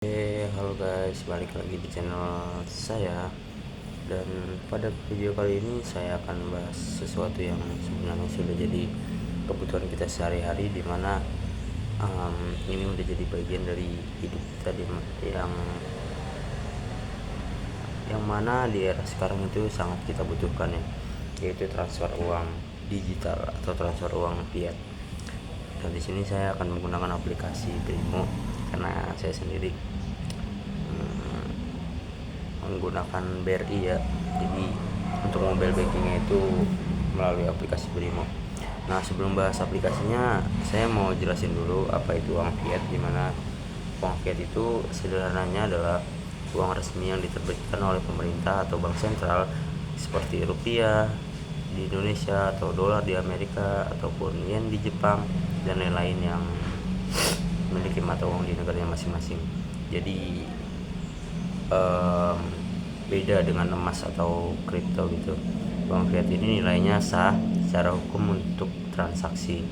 Halo guys, balik lagi di channel saya. Dan pada video kali ini saya akan bahas sesuatu yang sebenarnya sudah jadi kebutuhan kita sehari-hari, dimana ini udah jadi bagian dari hidup kita yang mana di era sekarang itu sangat kita butuhkan, ya, yaitu transfer uang digital atau transfer uang fiat. Dan di sini saya akan menggunakan aplikasi Brimo karena saya sendiri menggunakan BRI, ya. Jadi untuk mobile bankingnya itu melalui aplikasi Brimo. Nah, sebelum bahas aplikasinya, saya mau jelasin dulu apa itu uang fiat. Dimana uang fiat itu sederhananya adalah uang resmi yang diterbitkan oleh pemerintah atau bank sentral, seperti rupiah di Indonesia atau dolar di Amerika ataupun yen di Jepang dan lain-lain yang memiliki mata uang di negaranya masing-masing. Jadi beda dengan emas atau kripto gitu. Uang fiat ini nilainya sah secara hukum untuk transaksi.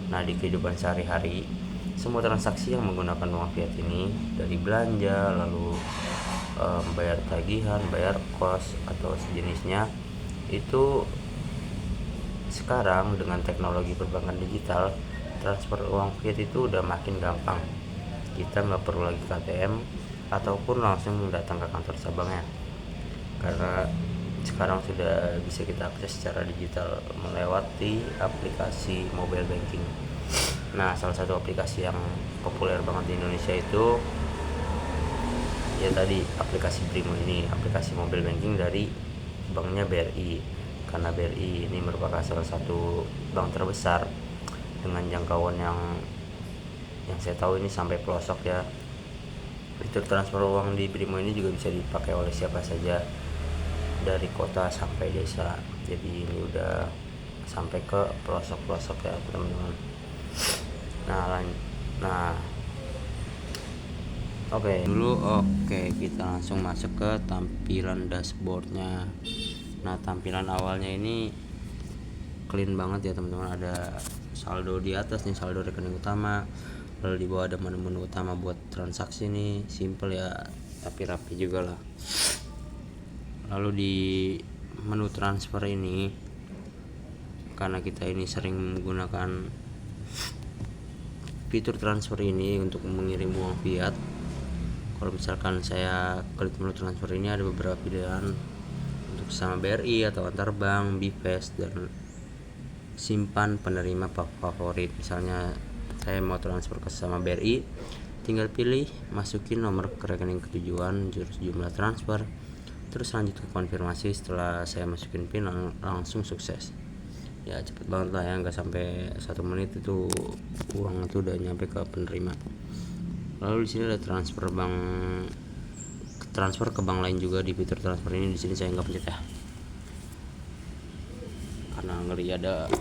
Nah, di kehidupan sehari-hari, semua transaksi yang menggunakan uang fiat ini, dari belanja, lalu bayar tagihan, bayar kos atau sejenisnya, itu sekarang dengan teknologi perbankan digital, transfer uang fiat itu udah makin gampang. Kita nggak perlu lagi KTM ataupun langsung datang ke kantor cabangnya, karena sekarang sudah bisa kita akses secara digital melewati aplikasi mobile banking. Nah, salah satu aplikasi yang populer banget di Indonesia itu ya tadi aplikasi Brimo ini, aplikasi mobile banking dari banknya BRI. Karena BRI ini merupakan salah satu bank terbesar dengan jangkauan yang saya tahu ini sampai pelosok, ya. Fitur transfer uang di Brimo ini juga bisa dipakai oleh siapa saja dari kota sampai desa. Jadi ini udah sampai ke pelosok-pelosok, ya, teman-teman. Nah, oke, kita langsung masuk ke tampilan dashboardnya. Nah, tampilan awalnya ini clean banget, ya, teman-teman. Ada saldo di atas nih, saldo rekening utama. Lalu di bawah ada menu-menu utama buat transaksi nih, simple, ya, tapi rapi juga lah. Lalu di menu transfer ini, karena kita ini sering menggunakan fitur transfer ini untuk mengirim uang fiat, kalau misalkan saya klik menu transfer ini, ada beberapa pilihan untuk sama BRI atau antar bank, BIPES, dan simpan penerima favorit. Misalnya saya mau transfer ke sama BRI, tinggal pilih masukin nomor rekening ketujuan, terus jumlah transfer, terus lanjut ke konfirmasi. Setelah saya masukin PIN, langsung sukses. Ya, cepet banget lah, ya, nggak sampai 1 menit itu uang itu udah nyampe ke penerima. Lalu di sini ada transfer ke bank lain juga. Di fitur transfer ini, di sini saya nggak pencet, ya, karena ngeri ada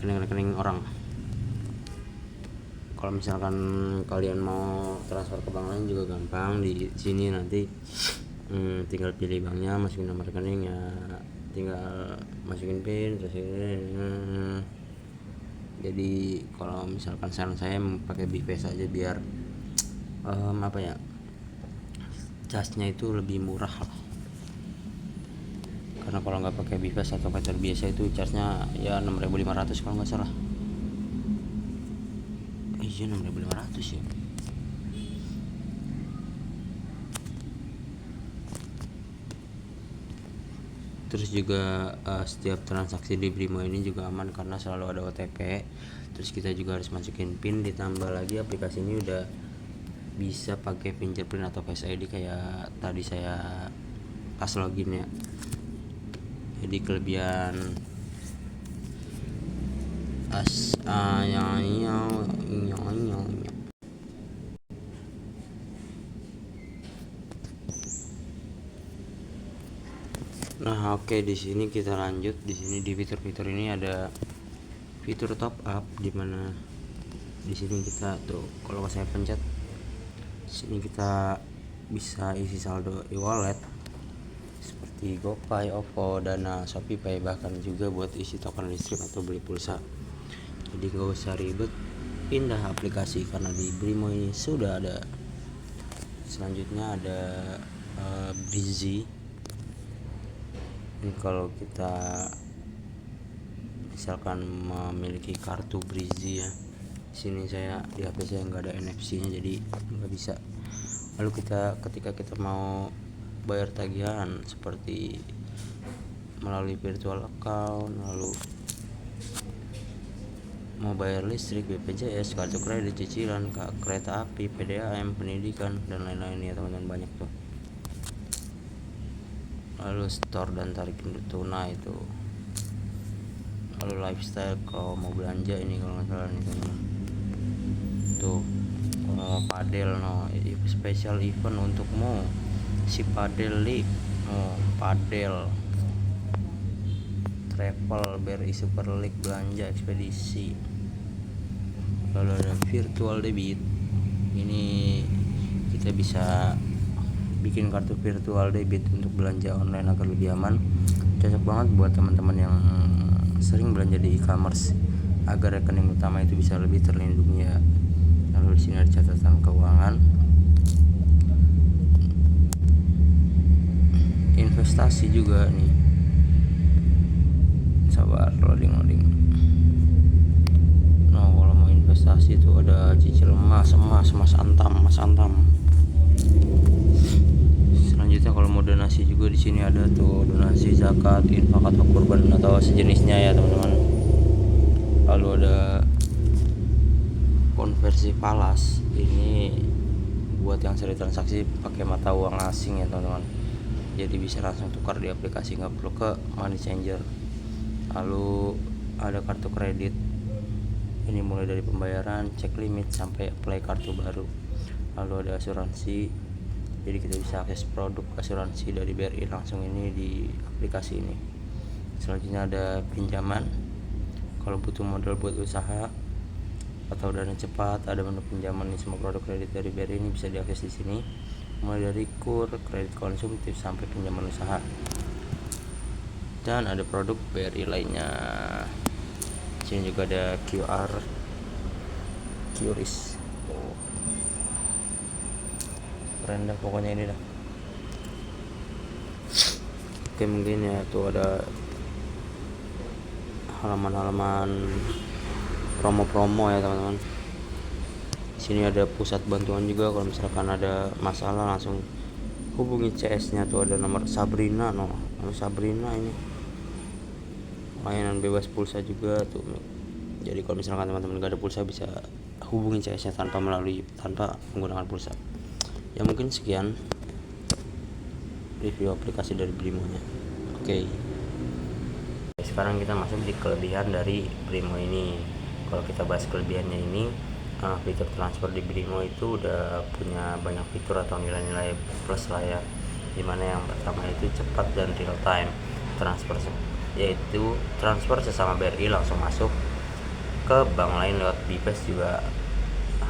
rekening orang. Kalau misalkan kalian mau transfer ke bank lain juga gampang. Di sini nanti tinggal pilih banknya, masukin nomor rekening, ya, tinggal masukin PIN, terus jadi kalau misalkan saran saya pakai BIPES aja, biar charge-nya itu lebih murah lah. Karena kalau nggak pakai BIPES atau fitur biasa itu charge-nya ya 6.500 kalau nggak salah. Iya, 6.500, ya. Terus juga setiap transaksi di Brimo ini juga aman karena selalu ada OTP. Terus kita juga harus masukin PIN. Ditambah lagi aplikasi ini udah bisa pakai fingerprint atau Face ID kayak tadi saya pas login, ya. Jadi kelebihan Nah, oke, di sini kita lanjut. Di sini di fitur-fitur ini ada fitur top up, dimana di sini kita tuh, kalau saya pencet sini, kita bisa isi saldo e-wallet seperti GoPay, OVO, Dana, ShopeePay, bahkan juga buat isi token listrik atau beli pulsa. Jadi nggak usah ribet, pindah aplikasi karena di Brimo ini sudah ada. Selanjutnya ada Breezy. Ini kalau kita misalkan memiliki kartu Breezy ya, sini saya di HP saya nggak ada NFC nya jadi nggak bisa. Lalu ketika kita mau bayar tagihan seperti melalui virtual account, lalu mau bayar listrik, BPJS, kartu kredit, cicilan, kereta api, PDAM, pendidikan, dan lain-lain ya teman-teman, banyak tuh. Lalu store dan tarik tunai itu. Lalu lifestyle kalau mau belanja ini kalau nggak salah nih teman-teman. Tuh kalau padel special event untukmu si Padel League, padel, travel, BRI Super League, belanja, ekspedisi. Lalu ada virtual debit, ini kita bisa bikin kartu virtual debit untuk belanja online agar lebih aman. Cocok banget buat teman-teman yang sering belanja di e-commerce agar rekening utama itu bisa lebih terlindungi ya. Lalu di sini ada catatan keuangan, investasi juga nih. Sabar, loading. Nah, kalau mau investasi itu ada cicil emas antam. Selanjutnya kalau mau donasi juga di sini ada tuh, donasi zakat, infak atau kurban atau sejenisnya ya teman-teman. Lalu ada konversi falas, ini buat yang sering transaksi pakai mata uang asing ya teman-teman. Jadi bisa langsung tukar di aplikasi, nggak perlu ke money changer. Lalu ada kartu kredit, ini mulai dari pembayaran, cek limit sampai apply kartu baru. Lalu ada asuransi, jadi kita bisa akses produk asuransi dari BRI langsung ini di aplikasi ini. Selanjutnya ada pinjaman, kalau butuh modal buat usaha atau dana cepat, ada menu pinjaman nih. Semua produk kredit dari BRI ini bisa diakses di sini, mulai dari KUR, kredit konsumtif sampai pinjaman usaha. Dan ada produk BRI lainnya. Sini juga ada QRIS. Keren dah pokoknya ini dah. Oke, mungkin ya tuh ada halaman promo ya teman-teman. Sini ada pusat bantuan juga, kalau misalkan ada masalah langsung hubungi CS-nya tuh, ada nomor Sabrina ini. Layanan bebas pulsa juga tuh. Jadi kalau misalkan teman-teman gak ada pulsa bisa hubungi CS-nya tanpa menggunakan pulsa. Ya mungkin sekian review aplikasi dari Brimo nya. Oke. Sekarang kita masuk di kelebihan dari Brimo ini. Kalau kita bahas kelebihannya ini, fitur transfer di Brimo itu udah punya banyak fitur atau nilai-nilai plus lah ya. Dimana yang pertama itu cepat dan real time transfer, yaitu transfer sesama BRI langsung masuk ke bank lain lewat BPAS juga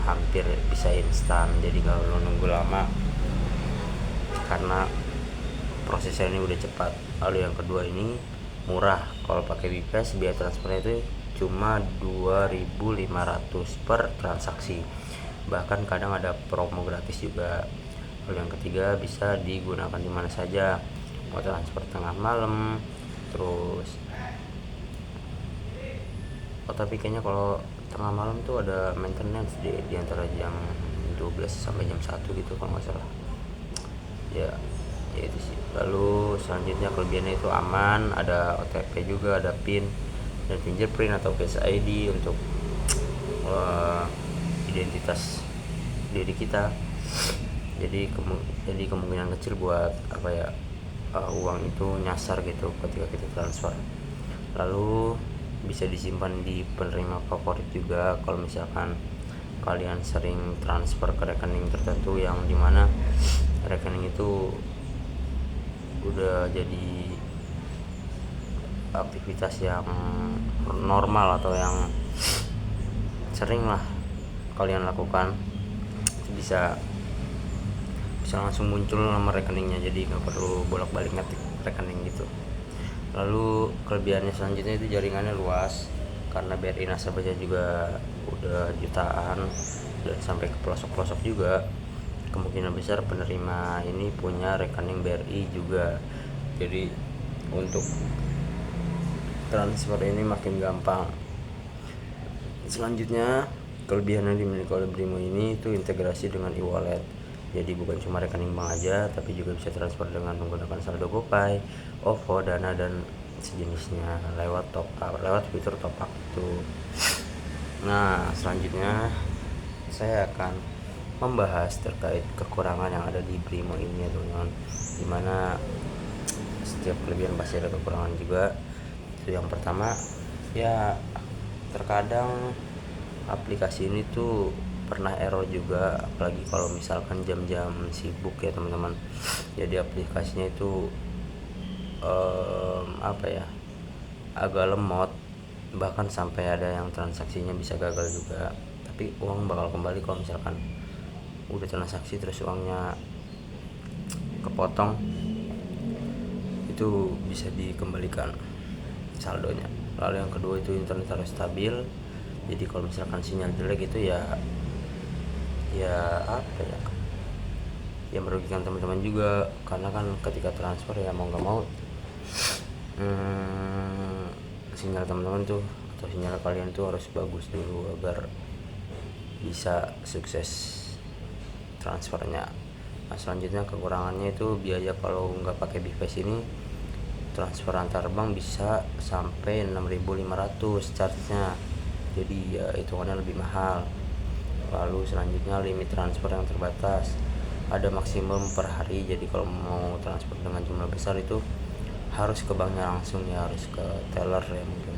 hampir bisa instan, jadi nggak perlu nunggu lama karena prosesnya ini udah cepat. Lalu yang kedua ini murah, kalau pakai BPAS biaya transfernya itu cuma 2.500 per transaksi, bahkan kadang ada promo gratis juga. Lalu yang ketiga bisa digunakan di mana saja, mau transfer tengah malam, terus tapi kayaknya kalau tengah malam tuh ada maintenance di antara jam 12 sampai jam 1 gitu kalau nggak salah ya itu sih. Lalu selanjutnya kelebihannya itu aman, ada OTP juga, ada PIN dan fingerprint atau Face ID untuk identitas diri kita. Jadi kemungkinan kecil buat uang itu nyasar gitu ketika kita transfer. Lalu bisa disimpan di penerima favorit juga kalau misalkan kalian sering transfer ke rekening tertentu yang dimana rekening itu udah jadi aktivitas yang normal atau yang sering lah kalian lakukan, bisa langsung muncul nomor rekeningnya, jadi nggak perlu bolak-balik ngetik rekening gitu. Lalu kelebihannya selanjutnya itu jaringannya luas, karena BRI nasabahnya juga udah jutaan dan sampai ke pelosok-pelosok juga. Kemungkinan besar penerima ini punya rekening BRI juga, jadi untuk transfer ini makin gampang. Selanjutnya, kelebihan yang dimiliki oleh Brimo ini itu integrasi dengan e-wallet. Jadi bukan cuma rekening bank aja, tapi juga bisa transfer dengan menggunakan saldo GoPay, OVO, Dana, dan sejenisnya lewat fitur top up itu. Nah, selanjutnya saya akan membahas terkait kekurangan yang ada di Brimo ini ya teman-teman. Dimana setiap kelebihan pasti ada kekurangan juga. Itu yang pertama, ya terkadang aplikasi ini tuh pernah error juga, apalagi kalau misalkan jam-jam sibuk ya teman-teman. Jadi aplikasinya itu agak lemot, bahkan sampai ada yang transaksinya bisa gagal juga. Tapi uang bakal kembali kalau misalkan udah transaksi terus uangnya kepotong, itu bisa dikembalikan saldonya. Lalu yang kedua itu internet harus stabil. Jadi kalau misalkan sinyal jelek itu ya merugikan teman-teman juga, karena kan ketika transfer ya mau nggak mau sinyal teman-teman tuh atau sinyal kalian tuh harus bagus dulu agar bisa sukses transfernya. Nah, selanjutnya kekurangannya itu biaya. Kalau nggak pakai BVAS ini transfer antar bank bisa sampai 6.500 charge-nya, jadi ya hitungannya lebih mahal. Lalu selanjutnya limit transfer yang terbatas, ada maksimum per hari. Jadi kalau mau transfer dengan jumlah besar itu harus ke banknya langsung ya, harus ke teller ya mungkin.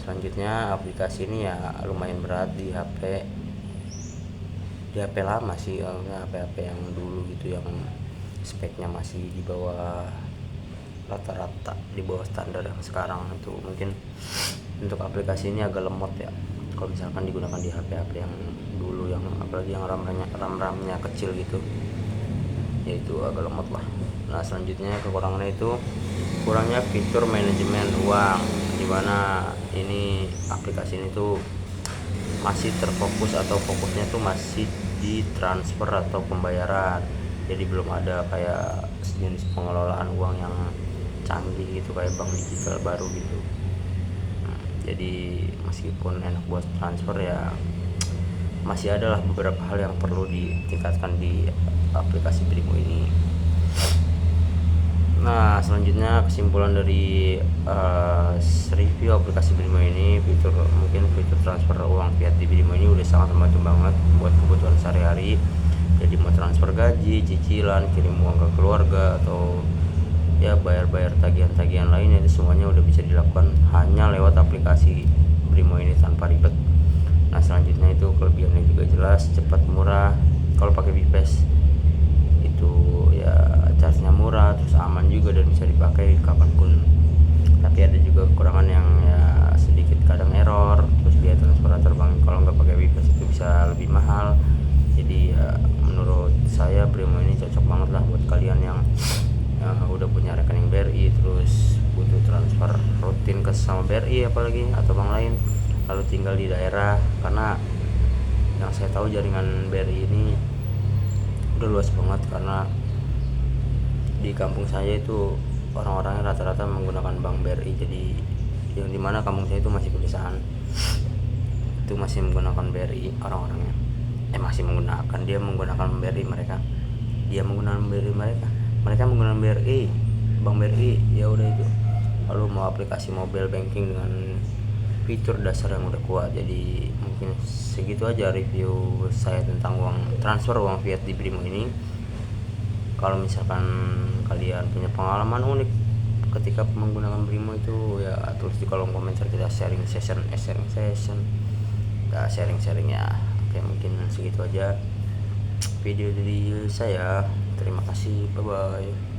Selanjutnya aplikasi ini ya lumayan berat di HP lama sih, HP yang dulu gitu, yang speknya masih di bawah rata-rata, di bawah standar yang sekarang. Itu mungkin untuk aplikasi ini agak lemot ya kalau misalkan digunakan di HP yang dulu, yang apalagi yang RAM-nya kecil gitu, yaitu agak lemot lah. Nah, selanjutnya kekurangannya itu kurangnya fitur manajemen uang, dimana ini aplikasi ini tuh masih terfokus atau fokusnya tuh masih di transfer atau pembayaran. Jadi belum ada kayak sejenis pengelolaan uang yang canggih gitu kayak bank digital baru gitu. Jadi meskipun enak buat transfer ya masih adalah beberapa hal yang perlu ditingkatkan di aplikasi Brimo ini. Nah, selanjutnya kesimpulan dari review aplikasi Brimo ini, fitur transfer uang fiat di Brimo ini udah sangat membantu banget buat kebutuhan sehari-hari. Jadi mau transfer gaji, cicilan, kirim uang ke keluarga, atau ya bayar tagihan-tagihan lainnya, itu semuanya udah bisa dilakukan hanya lewat aplikasi Brimo ini tanpa ribet. Nah, selanjutnya itu kelebihannya juga jelas, cepat, murah. Kalau pakai BVAS itu ya charge-nya murah, terus aman juga dan bisa dipakai kapanpun. Tapi ada juga kekurangan yang ya sedikit kadang error, terus biaya transfer antar bank kalau nggak pakai BVAS itu bisa lebih mahal. Jadi ya menurut saya Brimo ini cocok banget lah buat kalian yang udah punya rekening BRI terus butuh transfer rutin ke sama BRI apalagi atau bank lain, lalu tinggal di daerah. Karena yang saya tahu jaringan BRI ini udah luas banget, karena di kampung saya itu orang-orangnya rata-rata menggunakan bank BRI. Jadi yang dimana kampung saya itu masih pedesaan, itu masih menggunakan BRI orang-orangnya, masih menggunakan, dia menggunakan BRI mereka menggunakan BRI, bank BRI, ya udah itu. Lalu mau aplikasi mobile banking dengan fitur dasar yang udah kuat. Jadi mungkin segitu aja review saya tentang transfer uang fiat di Brimo ini. Kalau misalkan kalian punya pengalaman unik ketika menggunakan Brimo itu ya tulis di kolom komentar, kita sharing session ya. Oke, mungkin segitu aja video dari saya. Terima kasih, bye bye.